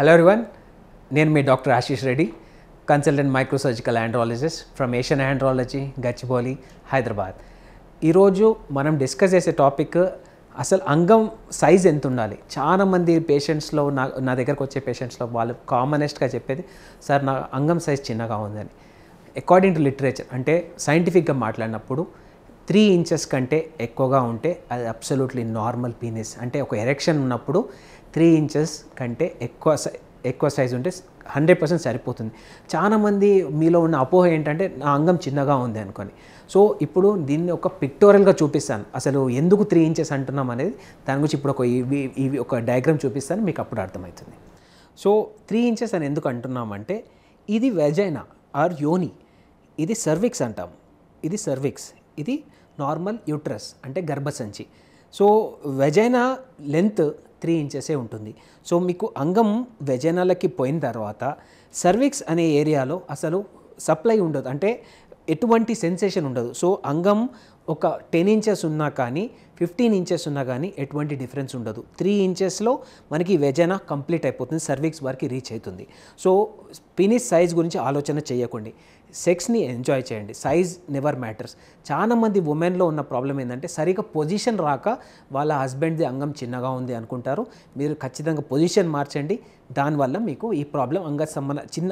Hello everyone, నేను మీ doctor Ashish Reddy, consultant microsurgical andrologist from Asian andrology, Gachibowli, Hyderabad. ఈరోజు మనం డిస్కస్ చేసే టాపిక్ అసలు అంగం సైజ్ ఎంత ఉండాలి. చాలామంది పేషెంట్స్లో నా దగ్గరకు వచ్చే పేషెంట్స్లో వాళ్ళు కామనెస్ట్గా చెప్పేది, సార్ నా అంగం సైజ్ చిన్నగా ఉందని. అకార్డింగ్ టు లిటరేచర్, అంటే సైంటిఫిక్గా మాట్లాడినప్పుడు 3 ఇంచెస్ కంటే ఎక్కువగా ఉంటే అది అబ్సల్యూట్లీ నార్మల్ పీనిస్. అంటే ఒక ఎరెక్షన్ ఉన్నప్పుడు 3 ఇంచెస్ కంటే ఎక్కువ సైజు ఉంటే 100% సరిపోతుంది. చాలామంది మీలో ఉన్న అపోహ ఏంటంటే నా అంగం చిన్నగా ఉంది అనుకొని. సో ఇప్పుడు దీన్ని ఒక పిక్టోరియల్గా చూపిస్తాను, అసలు ఎందుకు 3 ఇంచెస్ అంటున్నాం అనేది. దాని గురించి ఇప్పుడు ఒక డయాగ్రామ్ చూపిస్తాను, మీకు అప్పుడు అర్థమవుతుంది. సో 3 ఇంచెస్ అని ఎందుకు అంటున్నామంటే, ఇది వెజైనా ఆర్ యోని, ఇది సర్విక్స్ అంటాం, ఇది సర్విక్స్, ఇది నార్మల్ యూట్రస్ అంటే గర్భసంచి. సో వెజైనా లెంత్ 3 ఇంచెసే ఉంటుంది. సో మీకు అంగం వెజైనాలకి పోయిన తర్వాత సర్విక్స్ అనే ఏరియాలో అసలు సప్లై ఉండదు, అంటే ఎటువంటి సెన్సేషన్ ఉండదు. సో అంగం ఒక 10 ఇంచెస్ ఉన్నా కానీ 15 ఇంచెస్ ఉన్నా కానీ ఎటువంటి డిఫరెన్స్ ఉండదు. 3 ఇంచెస్లో మనకి వెజైనా కంప్లీట్ అయిపోతుంది, సర్విక్స్ వరకు రీచ్ అవుతుంది. సో పీనిస్ సైజ్ గురించి ఆలోచన చేయకండి, సెక్స్ని ఎంజాయ్ చేయండి. Size never matters. చాలామంది ఉమెన్లో ఉన్న ప్రాబ్లం ఏంటంటే సరిగ్గా పొజిషన్ రాక వాళ్ళ హస్బెండ్ది అంగం చిన్నగా ఉంది అనుకుంటారు. మీరు ఖచ్చితంగా పొజిషన్ మార్చండి, దానివల్ల మీకు ఈ ప్రాబ్లం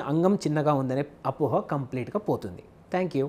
అంగం చిన్నగా ఉందనే అపోహ కంప్లీట్గా పోతుంది. Thank you.